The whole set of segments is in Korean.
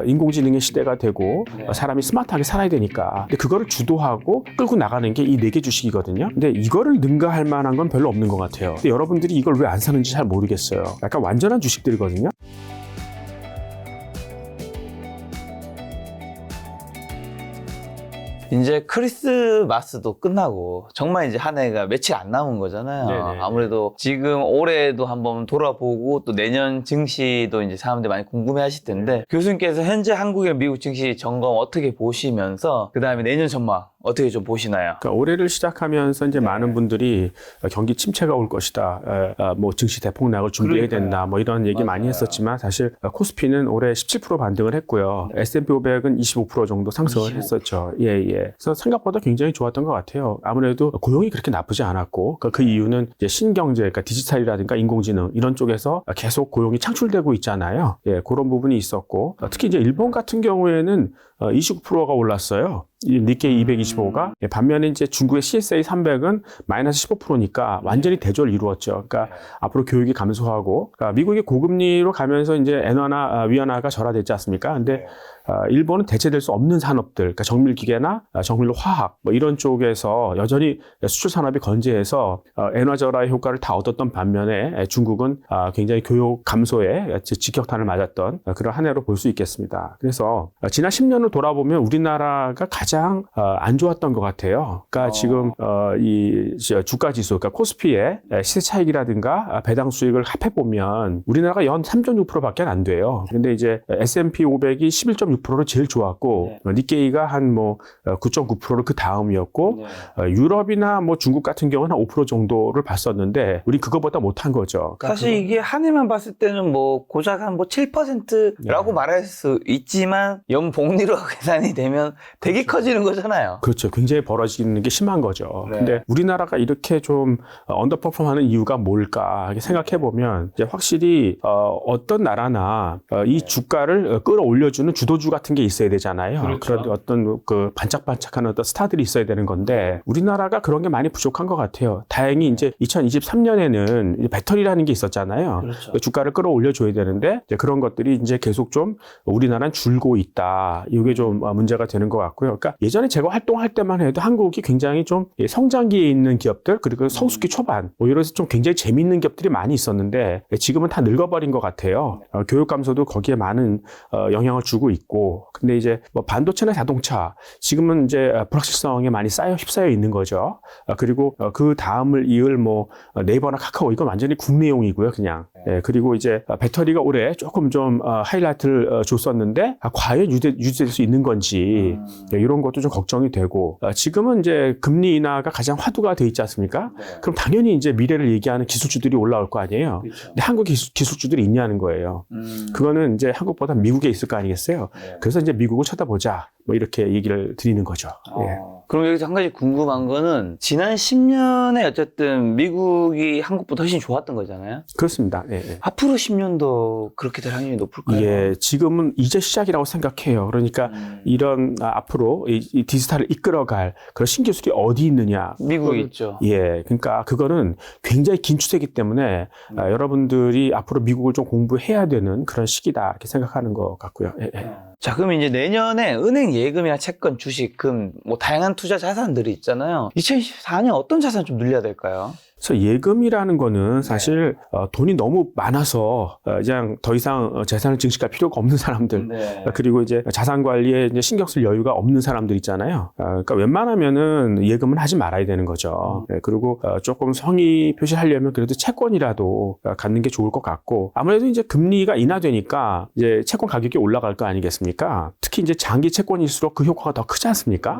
인공지능의 시대가 되고 사람이 스마트하게 살아야 되니까. 근데 그거를 주도하고 끌고 나가는 게 이 4개 주식이거든요. 근데 이거를 능가할 만한 건 별로 없는 것 같아요. 근데 여러분들이 이걸 왜 안 사는지 잘 모르겠어요. 약간 완전한 주식들이거든요. 이제 크리스마스도 끝나고 정말 이제 한 해가 며칠 안 남은 거잖아요. 네네. 아무래도 지금 올해도 한번 돌아보고 또 내년 증시도 이제 사람들이 많이 궁금해 하실 텐데 교수님께서 현재 한국이랑 미국 증시 점검 어떻게 보시면서 그 다음에 내년 전망 어떻게 좀 보시나요? 그러니까 올해를 시작하면서 이제 많은 분들이 경기 침체가 올 것이다. 뭐 증시 대폭락을 준비해야 된다. 뭐 이런 얘기 많이 했었지만 사실 코스피는 올해 17% 반등을 했고요. S&P 500은 25% 정도 상승을 했었죠. 예. 그래서 생각보다 굉장히 좋았던 것 같아요. 아무래도 고용이 그렇게 나쁘지 않았고 그 이유는 이제 신경제, 그러니까 디지털이라든가 인공지능 이런 쪽에서 계속 고용이 창출되고 있잖아요. 예, 그런 부분이 있었고 특히 이제 일본 같은 경우에는 29%가 올랐어요. 니케이 225가. 반면에 이제 중국의 CSA 300은 마이너스 15%니까 완전히 대조를 이루었죠. 그러니까 앞으로 교육이 감소하고, 그러니까 미국이 고금리로 가면서 이제 엔화나 위안화가 절하됐지 않습니까? 근데 일본은 대체될 수 없는 산업들, 그러니까 정밀기계나 정밀로 화학 뭐 이런 쪽에서 여전히 수출 산업이 건재해서 엔화 절하의 효과를 다 얻었던 반면에 중국은 굉장히 교육 감소에 직격탄을 맞았던 그런 한 해로 볼 수 있겠습니다. 그래서 지난 10년을 돌아보면 우리나라가 가장 안 좋았던 것 같아요. 그러니까 지금 이 주가 지수, 그러니까 코스피의 시세 차익이라든가 배당 수익을 합해 보면 우리나라가 연 3.6%밖에 안 돼요. 근데 이제 S&P 500이 11.6%로 제일 좋았고 니케이가 한 뭐 9.9%로 그 다음이었고 유럽이나 뭐 중국 같은 경우는 한 5% 정도를 봤었는데 우리 그거보다 못한 거죠. 그러니까 사실 이게 한 해만 봤을 때는 뭐 고작 한 뭐 7%라고 말할 수 있지만 연복리로 계산이 되면 되게 커지는 거잖아요. 그렇죠. 굉장히 벌어지는 게 심한 거죠. 근데 우리나라가 이렇게 좀 언더퍼폼하는 이유가 뭘까 생각해 보면 이제 확실히 어떤 나라나 이 주가를 끌어올려주는 주도주 같은 게 있어야 되잖아요. 그렇죠. 그런 어떤 그 반짝반짝하는 어떤 스타들이 있어야 되는 건데 우리나라가 그런 게 많이 부족한 것 같아요. 다행히 이제 2023년에는 배터리라는 게 있었잖아요. 그렇죠. 주가를 끌어올려줘야 되는데 이제 그런 것들이 이제 계속 좀 우리나라는 줄고 있다. 이게 좀 문제가 되는 것 같고요. 그러니까 예전에 제가 활동할 때만 해도 한국이 굉장히 좀 성장기에 있는 기업들 그리고 성숙기 초반 뭐 이래서 좀 굉장히 재밌는 기업들이 많이 있었는데 지금은 다 늙어버린 것 같아요. 교육 감소도 거기에 많은 영향을 주고 있고 근데 이제 뭐 반도체나 자동차 지금은 이제 불확실성에 많이 휩싸여 있는 거죠. 그리고 그 다음을 이을 뭐 네이버나 카카오 이건 완전히 국내용이고요, 그냥. 그리고 이제 배터리가 올해 조금 좀 하이라이트를 줬었는데 과연 유지될 수 있는 건지 이런 것도 좀 걱정이 되고 지금은 이제 금리 인하가 가장 화두가 돼 있지 않습니까? 그럼 당연히 이제 미래를 얘기하는 기술주들이 올라올 거 아니에요. 그렇죠. 근데 한국 기술주들이 있냐는 거예요. 그거는 이제 한국보다 미국에 있을 거 아니겠어요? 그래서 이제 미국을 쳐다보자. 뭐 이렇게 얘기를 드리는 거죠. 예. 그럼 여기서 한 가지 궁금한 거는 지난 10년에 어쨌든 미국이 한국보다 훨씬 좋았던 거잖아요. 그렇습니다. 예. 앞으로 10년도 그렇게 될 확률이 높을까요? 예, 지금은 이제 시작이라고 생각해요. 그러니까 이런 앞으로 이 디지털을 이끌어갈 그런 신기술이 어디 있느냐. 미국에 있죠. 예, 그러니까 그거는 굉장히 긴 추세이기 때문에 여러분들이 앞으로 미국을 좀 공부해야 되는 그런 시기다 이렇게 생각하는 것 같고요. 예. 자, 그럼 이제 내년에 은행 예금이나 채권, 주식, 금, 뭐 다양한 투자 자산들이 있잖아요. 2024년 어떤 자산 좀 늘려야 될까요? 그래서 예금이라는 거는 사실 돈이 너무 많아서 그냥 더 이상 재산을 증식할 필요가 없는 사람들 그리고 이제 자산 관리에 이제 신경 쓸 여유가 없는 사람들 있잖아요. 그러니까 웬만하면은 예금은 하지 말아야 되는 거죠. 그리고 조금 성의 표시하려면 그래도 채권이라도 갖는 게 좋을 것 같고 아무래도 이제 금리가 인하되니까 이제 채권 가격이 올라갈 거 아니겠습니까? 특히 이제 장기 채권일수록 그 효과가 더 크지 않습니까?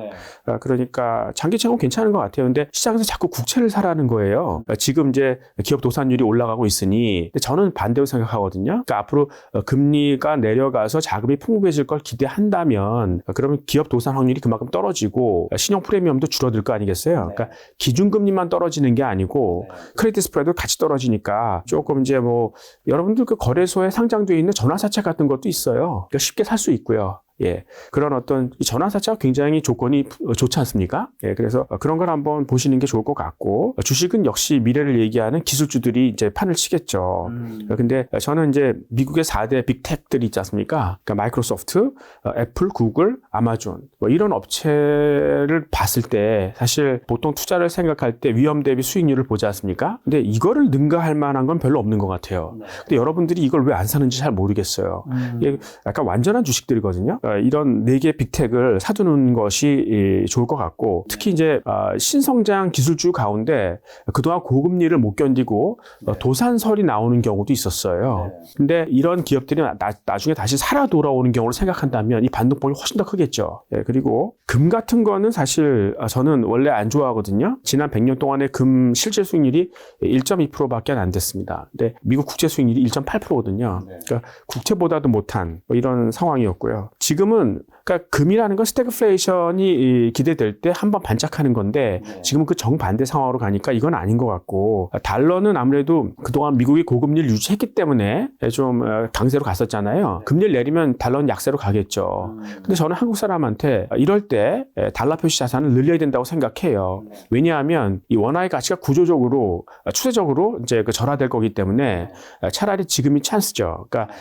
그러니까 장기 채권 괜찮은 것 같아요. 근데 시장에서 자꾸 국채를 사라는 거예요. 지금 이제 기업 도산율이 올라가고 있으니 저는 반대로 생각하거든요. 그러니까 앞으로 금리가 내려가서 자금이 풍부해질 걸 기대한다면 그러면 기업 도산 확률이 그만큼 떨어지고 신용 프리미엄도 줄어들 거 아니겠어요. 그러니까 기준금리만 떨어지는 게 아니고 크레딧 스프레드 같이 떨어지니까 조금 이제 뭐 여러분들 그 거래소에 상장되어 있는 전화사채 같은 것도 있어요. 그러니까 쉽게 살 수 있고요. 예, 그런 어떤 이 전환 자체가 굉장히 조건이 좋지 않습니까? 예, 그래서 그런 걸 한번 보시는 게 좋을 것 같고 주식은 역시 미래를 얘기하는 기술주들이 이제 판을 치겠죠. 근데 저는 이제 미국의 4대 빅텍들이 있지 않습니까? 그러니까 마이크로소프트, 애플, 구글, 아마존 뭐 이런 업체를 봤을 때 사실 보통 투자를 생각할 때 위험 대비 수익률을 보지 않습니까? 근데 이거를 능가할 만한 건 별로 없는 것 같아요. 근데 여러분들이 이걸 왜 안 사는지 잘 모르겠어요. 이게 약간 완전한 주식들이거든요. 이런 4개 빅텍을 사두는 것이 좋을 것 같고 특히 이제 신성장 기술주 가운데 그동안 고금리를 못 견디고 도산설이 나오는 경우도 있었어요. 근데 이런 기업들이 나중에 다시 살아 돌아오는 경우를 생각한다면 이 반등폭이 훨씬 더 크겠죠. 예, 그리고 금 같은 거는 사실 저는 원래 안 좋아하거든요. 지난 100년 동안의 금 실질 수익률이 1.2%밖에 안 됐습니다. 근데 미국 국채 수익률이 1.8%거든요. 그러니까 국채보다도 못한 뭐 이런 상황이었고요. 지금은 그러니까 금이라는 건 스태그플레이션이 기대될 때 한번 반짝하는 건데 지금은 그 정반대 상황으로 가니까 이건 아닌 것 같고 달러는 아무래도 그동안 미국이 고금리를 유지했기 때문에 좀 강세로 갔었잖아요. 금리를 내리면 달러는 약세로 가겠죠. 근데 저는 한국 사람한테 이럴 때 달러 표시 자산을 늘려야 된다고 생각해요. 왜냐하면 이 원화의 가치가 구조적으로 추세적으로 이제 그 절하될 거기 때문에 차라리 지금이 찬스죠. 그러니까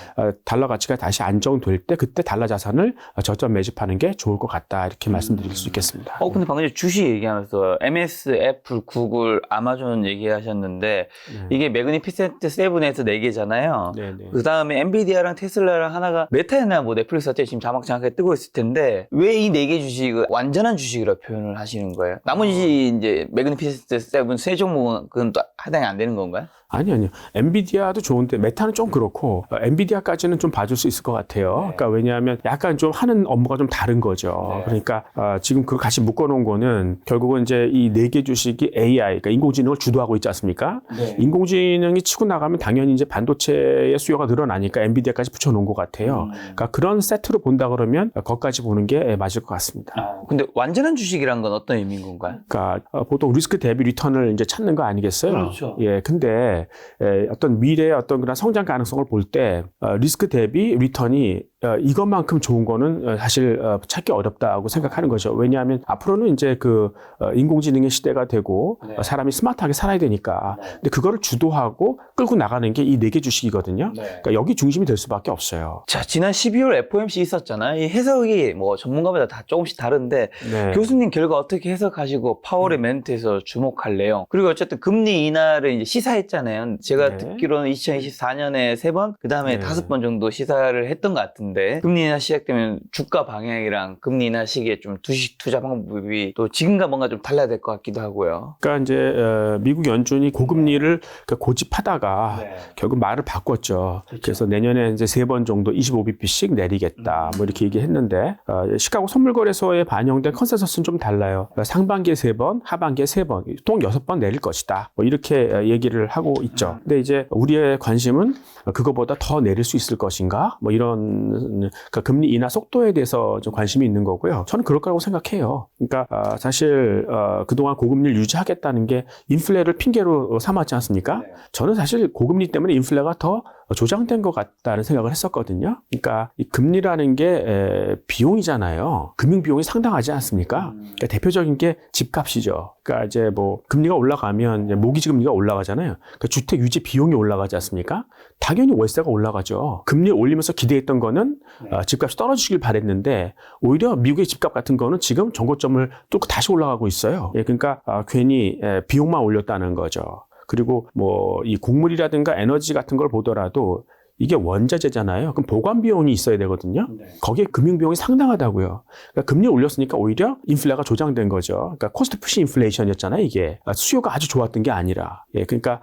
달러 가치가 다시 안정될 때 그때 달러 자산을 저점 매집하는 게 좋을 것 같다 이렇게 말씀드릴 수 있겠습니다. 근데 방금 전에 주식 얘기하면서 MS, 애플, 구글, 아마존 얘기하셨는데 이게 매그니피센트 7에서 4개잖아요. 네네. 그 다음에 엔비디아랑 테슬라랑 하나가 메타나 뭐 넷플릭스 같이 지금 자막장하게 뜨고 있을 텐데 왜 이 4개 주식을 완전한 주식이라고 표현을 하시는 거예요? 나머지 이제 매그니피센트 7 세 종목은 또 해당이 안 되는 건가요? 아니요. 엔비디아도 좋은데 메타는 좀 그렇고 엔비디아까지는 좀 봐줄 수 있을 것 같아요. 그러니까 왜냐하면 약간 좀 하는 업무가 좀 다른 거죠. 그러니까 지금 그거 같이 묶어놓은 거는 결국은 이제 이 4개 주식이 AI, 그러니까 인공지능을 주도하고 있지 않습니까? 인공지능이 치고 나가면 당연히 이제 반도체의 수요가 늘어나니까 엔비디아까지 붙여놓은 것 같아요. 그러니까 그런 세트로 본다 그러면 거기까지 보는 게 맞을 것 같습니다. 근데 완전한 주식이란 건 어떤 의미인 건가요? 그러니까 보통 리스크 대비 리턴을 이제 찾는 거 아니겠어요? 그렇죠. 예, 근데 어떤 미래의 어떤 그런 성장 가능성을 볼 때 리스크 대비 리턴이 이것만큼 좋은 거는 사실 찾기 어렵다고 생각하는 거죠. 왜냐하면 앞으로는 이제 그 인공지능의 시대가 되고 사람이 스마트하게 살아야 되니까. 근데 그거를 주도하고 끌고 나가는 게 이 4개 주식이거든요. 그러니까 여기 중심이 될 수밖에 없어요. 자, 지난 12월 FOMC 있었잖아요. 이 해석이 뭐 전문가마다 다 조금씩 다른데 교수님 결과 어떻게 해석하시고 파월의 멘트에서 주목할 내용 그리고 어쨌든 금리 인하를 이제 시사했잖아요. 제가 듣기로는 2024년에 3번 그 다음에 5번 정도 시사를 했던 것 같은데 금리 인하 시작되면 주가 방향이랑 금리 인하 시기에 좀 주식 투자 방법이 또 지금과 뭔가 좀 달라야 될 것 같기도 하고요. 그러니까 이제 미국 연준이 고금리를 고집하다가 결국 말을 바꿨죠. 그래서 내년에 이제 3번 정도 25bp씩 내리겠다. 뭐 이렇게 얘기했는데 시카고 선물거래소에 반영된 컨센서스는 좀 달라요. 상반기에 3번, 하반기에 3번, 총 6번 내릴 것이다. 뭐 이렇게 얘기를 하고 있죠. 근데 이제 우리의 관심은 그거보다 더 내릴 수 있을 것인가? 뭐 이런 그러니까 금리 인하 속도에 대해서 좀 관심이 있는 거고요. 저는 그럴 거라고 생각해요. 그러니까 사실 그동안 고금리를 유지하겠다는 게 인플레를 핑계로 삼았지 않습니까? 저는 사실 고금리 때문에 인플레가 더 조장된 것 같다는 생각을 했었거든요. 그러니까 이 금리라는 게 비용이잖아요. 금융 비용이 상당하지 않습니까? 그러니까 대표적인 게 집값이죠. 그러니까 이제 뭐 금리가 올라가면 이제 모기지 금리가 올라가잖아요. 그러니까 주택 유지 비용이 올라가지 않습니까? 당연히 월세가 올라가죠. 금리 올리면서 기대했던 거는 집값이 떨어지길 바랬는데 오히려 미국의 집값 같은 거는 지금 전고점을 뚫고 다시 올라가고 있어요. 예, 그러니까 괜히 비용만 올렸다는 거죠. 그리고 뭐 이 곡물이라든가 에너지 같은 걸 보더라도 이게 원자재잖아요. 그럼 보관 비용이 있어야 되거든요. 거기에 금융 비용이 상당하다고요. 그러니까 금리 올렸으니까 오히려 인플레가 조장된 거죠. 그러니까 코스트 푸시 인플레이션이었잖아요. 이게 수요가 아주 좋았던 게 아니라. 예, 그러니까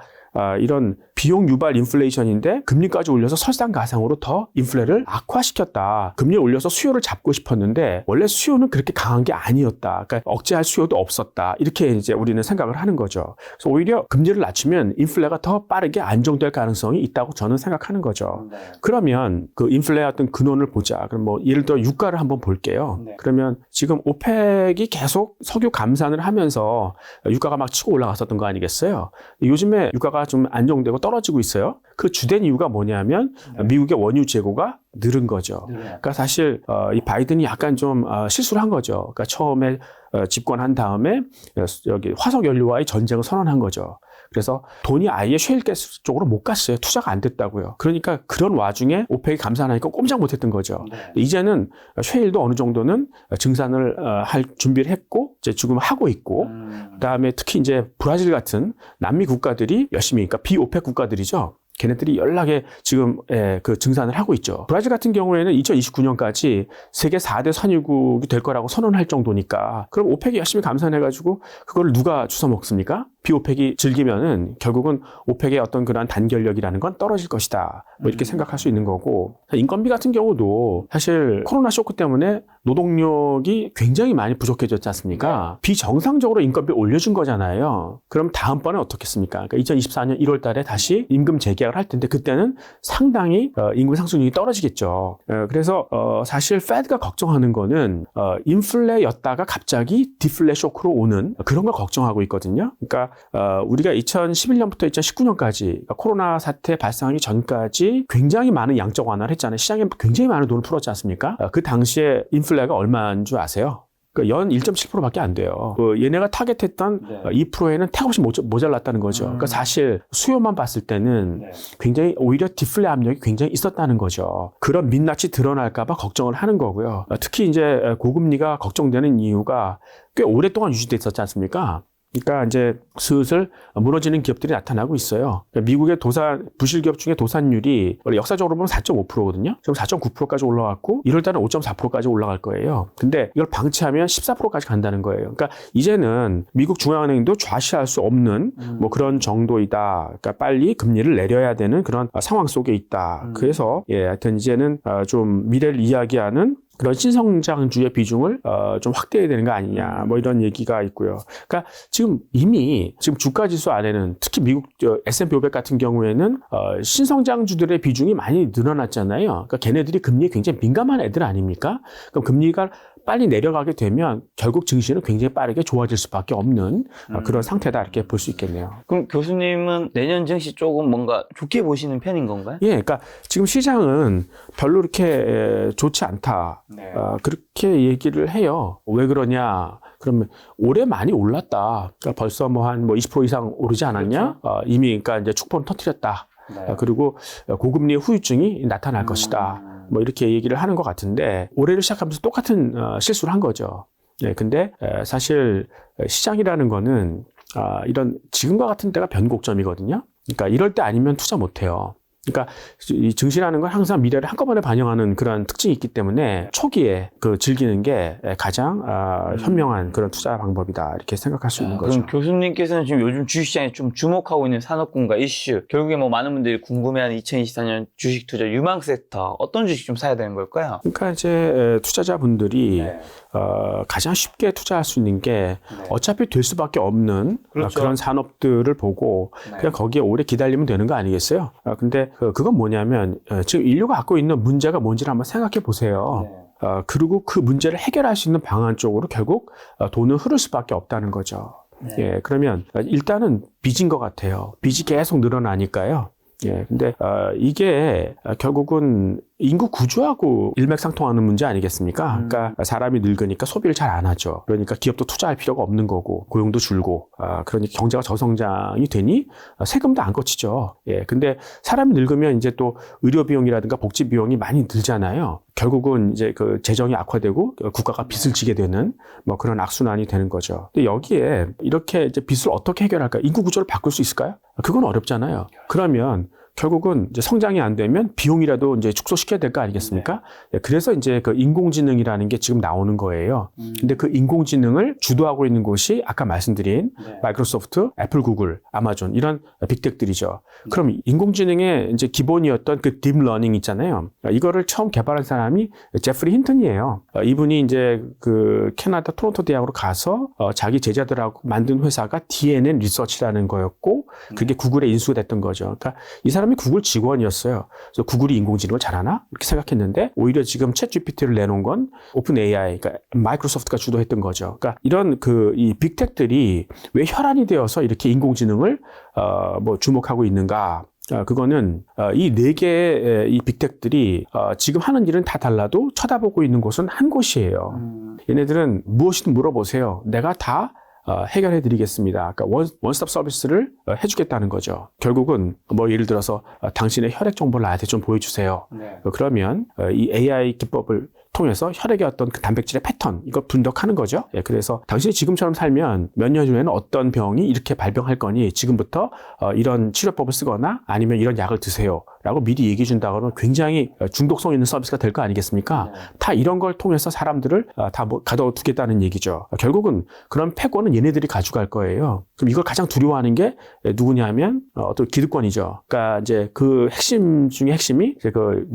이런 비용 유발 인플레이션인데 금리까지 올려서 설상가상으로 더 인플레를 악화시켰다. 금리 올려서 수요를 잡고 싶었는데 원래 수요는 그렇게 강한 게 아니었다. 그러니까 억제할 수요도 없었다. 이렇게 이제 우리는 생각을 하는 거죠. 그래서 오히려 금리를 낮추면 인플레가 더 빠르게 안정될 가능성이 있다고 저는 생각하는 거죠. 그러면 그 인플레의 어떤 근원을 보자. 그럼 뭐 예를 들어 유가를 한번 볼게요. 그러면 지금 오펙이 계속 석유 감산을 하면서 유가가 막 치고 올라갔었던 거 아니겠어요? 요즘에 유가가 물가가 좀 안정되고 떨어지고 있어요. 그 주된 이유가 뭐냐면 미국의 원유 재고가 늘은 거죠. 그러니까 사실 이 바이든이 약간 좀 실수를 한 거죠. 그러니까 처음에 집권한 다음에 여기 화석 연료와의 전쟁을 선언한 거죠. 그래서 돈이 아예 셰일가스 쪽으로 못 갔어요. 투자가 안 됐다고요. 그러니까 그런 와중에 오펙이 감산하니까 꼼짝 못했던 거죠. 이제는 셰일도 어느 정도는 증산을 할 준비를 했고 이제 지금 하고 있고 그다음에 특히 이제 브라질 같은 남미 국가들이 열심히 그러니까 비오펙 국가들이죠. 걔네들이 연락에 지금 그 증산을 하고 있죠. 브라질 같은 경우에는 2029년까지 세계 4대 산유국이 될 거라고 선언할 정도니까 그럼 오펙이 열심히 감산해가지고 그걸 누가 주워 먹습니까? 비오펙이 즐기면은 결국은 오펙의 어떤 그런 단결력이라는 건 떨어질 것이다. 뭐 이렇게 생각할 수 있는 거고 인건비 같은 경우도 사실 코로나 쇼크 때문에 노동력이 굉장히 많이 부족해졌지 않습니까? 비정상적으로 인건비 올려준 거잖아요. 그럼 다음번에 어떻겠습니까? 그러니까 2024년 1월 달에 다시 임금 재계약을 할 텐데 그때는 상당히 임금 상승률이 떨어지겠죠. 그래서 사실 Fed가 걱정하는 거는 인플레였다가 갑자기 디플레 쇼크로 오는 그런 걸 걱정하고 있거든요. 그러니까 우리가 2011년부터 2019년까지 코로나 사태 발생하기 전까지 굉장히 많은 양적 완화를 했잖아요. 시장에 굉장히 많은 돈을 풀었지 않습니까? 그 당시에 인플레가 얼마인 줄 아세요? 그러니까 연 1.7%밖에 안 돼요. 얘네가 타겟했던 2%에는 택없이 모자랐다는 거죠. 그러니까 사실 수요만 봤을 때는 굉장히 오히려 디플레 압력이 굉장히 있었다는 거죠. 그런 민낯이 드러날까 봐 걱정을 하는 거고요. 특히 이제 고금리가 걱정되는 이유가 꽤 오랫동안 유지됐었지 않습니까? 그러니까 이제 슬슬 무너지는 기업들이 나타나고 있어요. 그러니까 미국의 부실 기업 중에 도산율이 원래 역사적으로 보면 4.5%거든요. 지금 4.9%까지 올라갔고 1월 달은 5.4%까지 올라갈 거예요. 근데 이걸 방치하면 14%까지 간다는 거예요. 그러니까 이제는 미국 중앙은행도 좌시할 수 없는 뭐 그런 정도이다. 그러니까 빨리 금리를 내려야 되는 그런 상황 속에 있다. 그래서 하여튼 이제는 좀 미래를 이야기하는 그런 신성장주의 비중을 좀 확대해야 되는 거 아니냐 뭐 이런 얘기가 있고요. 그러니까 지금 이미 지금 주가지수 안에는 특히 미국 S&P 500 같은 경우에는 신성장주들의 비중이 많이 늘어났잖아요. 그러니까 걔네들이 금리에 굉장히 민감한 애들 아닙니까? 그럼 금리가 빨리 내려가게 되면 결국 증시는 굉장히 빠르게 좋아질 수밖에 없는 그런 상태다 이렇게 볼 수 있겠네요. 그럼 교수님은 내년 증시 조금 뭔가 좋게 보시는 편인 건가요? 예, 그러니까 지금 시장은 별로 이렇게 좋지 않다. 그렇게 얘기를 해요. 왜 그러냐? 그러면 올해 많이 올랐다. 그러니까 벌써 뭐 한 20% 이상 오르지 않았냐? 그렇죠. 이미 그러니까 이제 축포는 터뜨렸다. 그리고 고금리의 후유증이 나타날 것이다. 뭐 이렇게 얘기를 하는 것 같은데 올해를 시작하면서 똑같은 실수를 한 거죠. 근데 사실 시장이라는 거는 이런 지금과 같은 때가 변곡점이거든요. 그러니까 이럴 때 아니면 투자 못 해요. 그러니까 이 증시라는 건 항상 미래를 한꺼번에 반영하는 그런 특징이 있기 때문에 초기에 즐기는 게 가장 현명한 그런 투자 방법이다 이렇게 생각할 수 있는 거죠. 그럼 교수님께서는 지금 요즘 주식시장에 좀 주목하고 있는 산업군과 이슈, 결국에 뭐 많은 분들이 궁금해하는 2024년 주식 투자 유망 섹터 어떤 주식 좀 사야 되는 걸까요? 그러니까 이제 투자자분들이 가장 쉽게 투자할 수 있는 게 어차피 될 수밖에 없는 그런 산업들을 보고 그냥 거기에 오래 기다리면 되는 거 아니겠어요? 근데 그건 뭐냐면 지금 인류가 갖고 있는 문제가 뭔지를 한번 생각해 보세요. 그리고 그 문제를 해결할 수 있는 방안 쪽으로 결국 돈은 흐를 수밖에 없다는 거죠. 그러면 일단은 빚인 것 같아요. 빚이 계속 늘어나니까요. 근데 이게 결국은 인구 구조하고 일맥상통하는 문제 아니겠습니까? 그러니까 사람이 늙으니까 소비를 잘 안 하죠. 그러니까 기업도 투자할 필요가 없는 거고 고용도 줄고 그러니까 경제가 저성장이 되니 세금도 안 걷히죠. 근데 사람이 늙으면 이제 또 의료 비용이라든가 복지 비용이 많이 들잖아요. 결국은 이제 그 재정이 악화되고 국가가 빚을 지게 되는 뭐 그런 악순환이 되는 거죠. 근데 여기에 이렇게 이제 빚을 어떻게 해결할까? 인구 구조를 바꿀 수 있을까요? 그건 어렵잖아요. 그러면 결국은 이제 성장이 안 되면 비용이라도 이제 축소시켜야 될 거 아니겠습니까? 그래서 이제 그 인공지능이라는 게 지금 나오는 거예요. 근데 그 인공지능을 주도하고 있는 곳이 아까 말씀드린 마이크로소프트, 애플, 구글, 아마존 이런 빅텍들이죠. 그럼 인공지능의 이제 기본이었던 그 딥러닝 있잖아요. 이거를 처음 개발한 사람이 제프리 힌튼이에요. 이분이 이제 그 캐나다 토론토 대학으로 가서 자기 제자들하고 만든 회사가 DNN 리서치라는 거였고 그게 구글에 인수가 됐던 거죠. 그러니까 이 사람이 사람이 구글 직원이었어요. 그래서 구글이 인공지능을 잘하나? 이렇게 생각했는데 오히려 지금 챗 GPT를 내놓은 건 오픈 AI, 그러니까 마이크로소프트가 주도했던 거죠. 그러니까 이런 이 빅텍들이 왜 혈안이 되어서 이렇게 인공지능을 주목하고 있는가? 그거는 이 네 개의 이 빅텍들이 지금 하는 일은 다 달라도 쳐다보고 있는 곳은 한 곳이에요. 얘네들은 무엇이든 물어보세요. 내가 다 해결해 드리겠습니다. 그러니까 원스톱 서비스를 해주겠다는 거죠. 결국은 예를 들어서 당신의 혈액 정보를 나한테 좀 보여주세요. 네. 그러면 이 AI 기법을 통해서 혈액의 어떤 그 단백질의 패턴, 이걸 분석하는 거죠. 그래서 당신이 지금처럼 살면 몇 년 후에는 어떤 병이 이렇게 발병할 거니 지금부터 이런 치료법을 쓰거나 아니면 이런 약을 드세요. 라고 미리 얘기해 준다고는 굉장히 중독성 있는 서비스가 될 거 아니겠습니까? 네. 다 이런 걸 통해서 사람들을 다 가둬두겠다는 얘기죠. 결국은 그런 패권은 얘네들이 가져갈 거예요. 그럼 이걸 가장 두려워하는 게 누구냐면 어떤 기득권이죠. 그러니까 이제 그 핵심 중에 핵심이 이제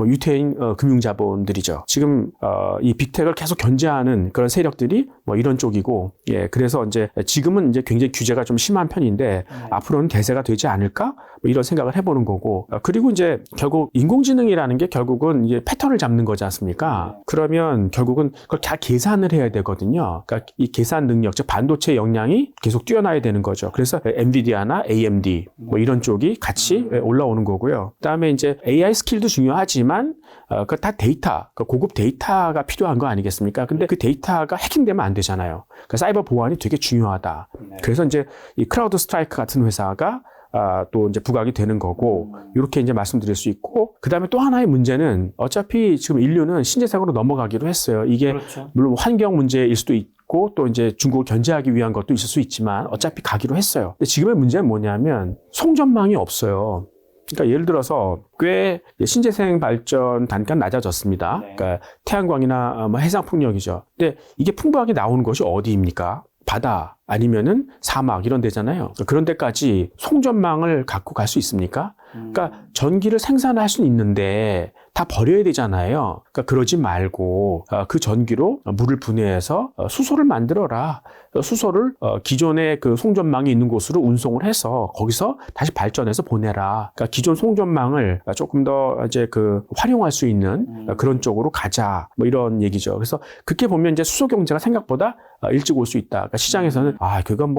유태인 금융자본들이죠. 지금 이 빅텍을 계속 견제하는 그런 세력들이 이런 쪽이고, 그래서 이제 지금은 이제 굉장히 규제가 좀 심한 편인데 앞으로는 대세가 되지 않을까? 이런 생각을 해보는 거고, 그리고 이제 결국 인공지능이라는 게 결국은 이제 패턴을 잡는 거지 않습니까? 그러면 결국은 그걸 다 계산을 해야 되거든요. 그러니까 이 계산 능력, 즉 반도체 역량이 계속 뛰어나야 되는 거죠. 그래서 엔비디아나 AMD 이런 쪽이 같이 올라오는 거고요. 그다음에 이제 AI 스킬도 중요하지만 그 다 데이터, 고급 데이터가 필요한 거 아니겠습니까? 근데 그 데이터가 해킹되면 안 되잖아요. 그러니까 사이버 보안이 되게 중요하다. 그래서 이제 이 크라우드 스트라이크 같은 회사가 또 이제 부각이 되는 거고, 이렇게 이제 말씀드릴 수 있고, 그 다음에 또 하나의 문제는 어차피 지금 인류는 신재생으로 넘어가기로 했어요. 이게 그렇죠. 물론 환경 문제일 수도 있고, 또 이제 중국을 견제하기 위한 것도 있을 수 있지만 어차피 가기로 했어요. 근데 지금의 문제는 뭐냐면 송전망이 없어요. 그러니까 예를 들어서 꽤 신재생 발전 단가가 낮아졌습니다. 네. 그러니까 태양광이나 해상 풍력이죠. 근데 이게 풍부하게 나오는 것이 어디입니까? 바다 아니면은 사막 이런 데잖아요. 그런 데까지 송전망을 갖고 갈 수 있습니까? 그러니까 전기를 생산할 수는 있는데 다 버려야 되잖아요. 그러니까 그러지 말고 그 전기로 물을 분해해서 수소를 만들어라. 수소를 기존의 그 송전망이 있는 곳으로 운송을 해서 거기서 다시 발전해서 보내라. 그러니까 기존 송전망을 조금 더 이제 활용할 수 있는 그런 쪽으로 가자. 이런 얘기죠. 그래서 그렇게 보면 이제 수소 경제가 생각보다 일찍 올 수 있다. 그러니까 시장에서는 그건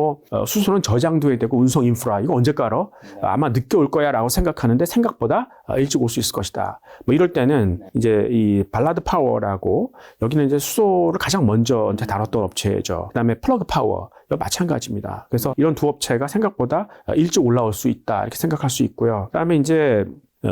수소는 저장도 해야 되고 운송 인프라 이거 언제 깔어? 아마 늦게 올 거야라고 생각하는데 생각보다 일찍 올 수 있을 것이다. 이럴 때는 이제 이 발라드 파워라고, 여기는 이제 수소를 가장 먼저 이제 다뤘던 업체죠. 그다음에 플러그 파워 이거 마찬가지입니다. 그래서 이런 두 업체가 생각보다 일찍 올라올 수 있다 이렇게 생각할 수 있고요. 그다음에 이제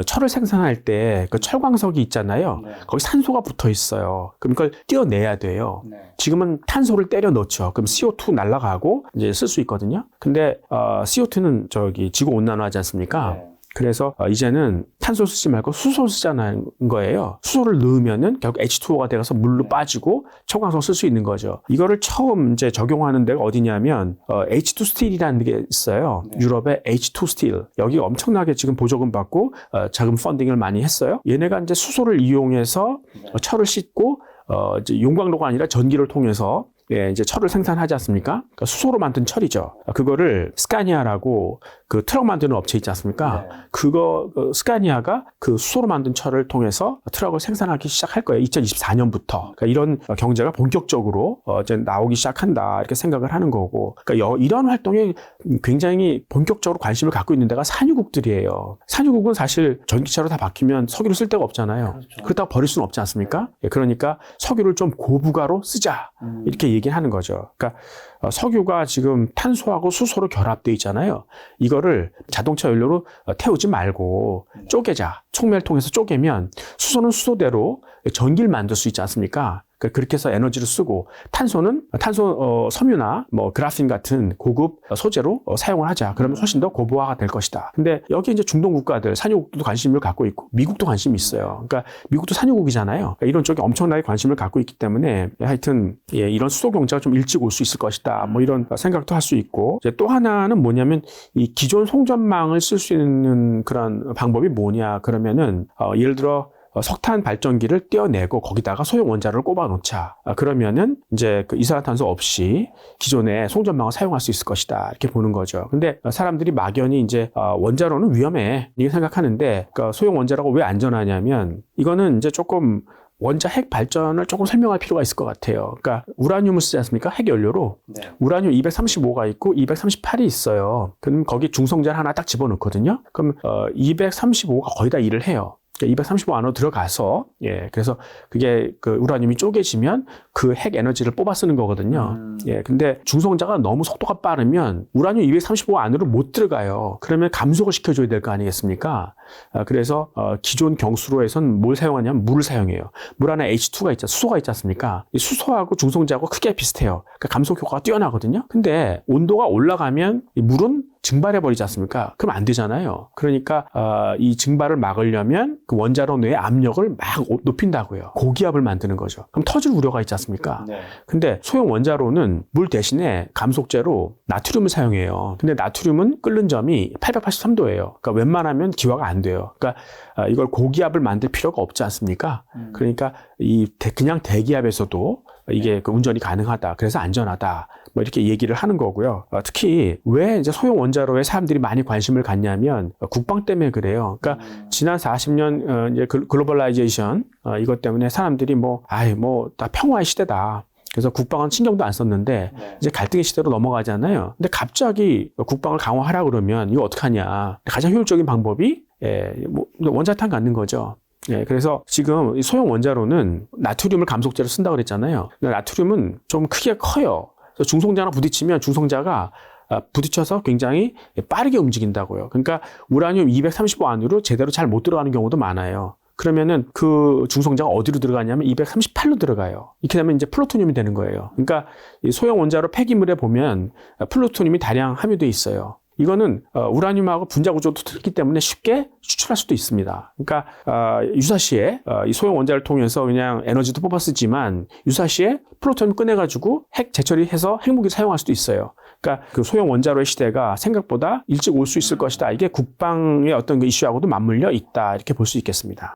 철을 생산할 때 그 철광석이 있잖아요. 네. 거기 산소가 붙어 있어요. 그럼 그걸 떼어내야 돼요. 네. 지금은 탄소를 때려 넣죠. 그럼 CO2 날아가고 이제 쓸 수 있거든요. 근데 CO2는 지구 온난화하지 않습니까? 네. 그래서 이제는 탄소 쓰지 말고 수소 쓰자는 거예요. 수소를 넣으면은 결국 H2O가 되어서 물로 빠지고 철광석 쓸 수 있는 거죠. 이거를 처음 이제 적용하는 데가 어디냐면 H2 스틸이라는 게 있어요. 네. 유럽의 H2 스틸. 여기 엄청나게 지금 보조금 받고 자금 펀딩을 많이 했어요. 얘네가 이제 수소를 이용해서 철을 씻고 이제 용광로가 아니라 전기를 통해서 이제 철을 생산하지 않습니까? 그러니까 수소로 만든 철이죠. 그거를 스카니아라고 그 트럭 만드는 업체 있지 않습니까? 네. 스카니아가 그 수소로 만든 철을 통해서 트럭을 생산하기 시작할 거예요. 2024년부터. 그러니까 이런 경제가 본격적으로 이제 나오기 시작한다. 이렇게 생각을 하는 거고. 그러니까 이런 활동에 굉장히 본격적으로 관심을 갖고 있는 데가 산유국들이에요. 산유국은 사실 전기차로 다 바뀌면 석유를 쓸 데가 없잖아요. 그렇죠. 그렇다고 버릴 수는 없지 않습니까? 그러니까 석유를 좀 고부가로 쓰자. 이렇게 얘기를 하는 거죠. 그러니까 석유가 지금 탄소하고 수소로 결합되어 있잖아요. 이거를 자동차 연료로 태우지 말고 쪼개자. 촉매를 통해서 쪼개면 수소는 수소대로 전기를 만들 수 있지 않습니까? 그렇게 해서 에너지를 쓰고, 탄소는 섬유나 그라핀 같은 고급 소재로 사용을 하자. 그러면 훨씬 더 고부화가 될 것이다. 근데 여기 이제 중동 국가들, 산유국도 관심을 갖고 있고, 미국도 관심이 있어요. 그러니까 미국도 산유국이잖아요. 그러니까 이런 쪽에 엄청나게 관심을 갖고 있기 때문에 하여튼 이런 수소 경제가 좀 일찍 올 수 있을 것이다. 이런 생각도 할 수 있고, 이제 또 하나는 뭐냐면 이 기존 송전망을 쓸 수 있는 그런 방법이 뭐냐 그러면은 예를 들어 석탄 발전기를 떼어내고 거기다가 소형 원자로를 꼽아 놓자. 그러면은 이제 그 이산화탄소 없이 기존의 송전망을 사용할 수 있을 것이다. 이렇게 보는 거죠. 근데 사람들이 막연히 이제 원자로는 위험해 이렇게 생각하는데 그러니까 소형 원자로가 왜 안전하냐면 이거는 이제 조금 원자 핵 발전을 조금 설명할 필요가 있을 것 같아요. 그러니까 우라늄을 쓰지 않습니까? 핵 연료로. 네. 우라늄 235가 있고 238이 있어요. 그럼 거기 중성자를 하나 딱 집어넣거든요. 그럼 235가 거의 다 일을 해요. 235 안으로 들어가서 그래서 그게 그 우라늄이 쪼개지면 그 핵 에너지를 뽑아 쓰는 거거든요. 근데 중성자가 너무 속도가 빠르면 우라늄 235 안으로 못 들어가요. 그러면 감속을 시켜줘야 될 거 아니겠습니까? 그래서 기존 경수로에선 뭘 사용하냐면 물을 사용해요. 물 안에 H2가 있죠. 수소가 있지 않습니까? 이 수소하고 중성자하고 크게 비슷해요. 그러니까 감속 효과가 뛰어나거든요. 근데 온도가 올라가면 이 물은 증발해버리지 않습니까? 그럼 안 되잖아요. 그러니까 이 증발을 막으려면 그 원자로 내의 압력을 막 높인다고요. 고기압을 만드는 거죠. 그럼 터질 우려가 있지 않습니까? 네. 근데 소형 원자로는 물 대신에 감속제로 나트륨을 사용해요. 근데 나트륨은 끓는 점이 883도예요. 그러니까 웬만하면 기화가 안 돼요. 그러니까 이걸 고기압을 만들 필요가 없지 않습니까? 그러니까 그냥 대기압에서도 이게 그 운전이 가능하다. 그래서 안전하다. 뭐 이렇게 얘기를 하는 거고요. 특히 왜 이제 소형 원자로에 사람들이 많이 관심을 갖냐면 국방 때문에 그래요. 그러니까 지난 40년 이제 글로벌라이제이션 이것 때문에 사람들이 다 평화의 시대다. 그래서 국방은 신경도 안 썼는데 이제 갈등의 시대로 넘어가잖아요. 근데 갑자기 국방을 강화하라 그러면 이거 어떡하냐. 가장 효율적인 방법이 원자탄 갖는 거죠. 그래서 지금 소형 원자로는 나트륨을 감속제로 쓴다고 그랬잖아요. 나트륨은 좀 크기가 커요. 그래서 중성자랑 부딪히면 중성자가 부딪혀서 굉장히 빠르게 움직인다고요. 그러니까 우라늄 235 안으로 제대로 잘 못 들어가는 경우도 많아요. 그러면은 그 중성자가 어디로 들어가냐면 238로 들어가요. 이렇게 되면 이제 플루토늄이 되는 거예요. 그러니까 이 소형 원자로 폐기물에 보면 플루토늄이 다량 함유되어 있어요. 이거는 우라늄하고 분자 구조도 틀리기 때문에 쉽게 추출할 수도 있습니다. 그러니까 유사시에 이 소형 원자를 통해서 그냥 에너지도 뽑아 쓰지만 유사시에 플루토늄 꺼내가지고 핵 재처리해서 핵무기 사용할 수도 있어요. 그러니까 그 소형 원자로의 시대가 생각보다 일찍 올 수 있을 것이다. 이게 국방의 어떤 그 이슈하고도 맞물려 있다. 이렇게 볼 수 있겠습니다.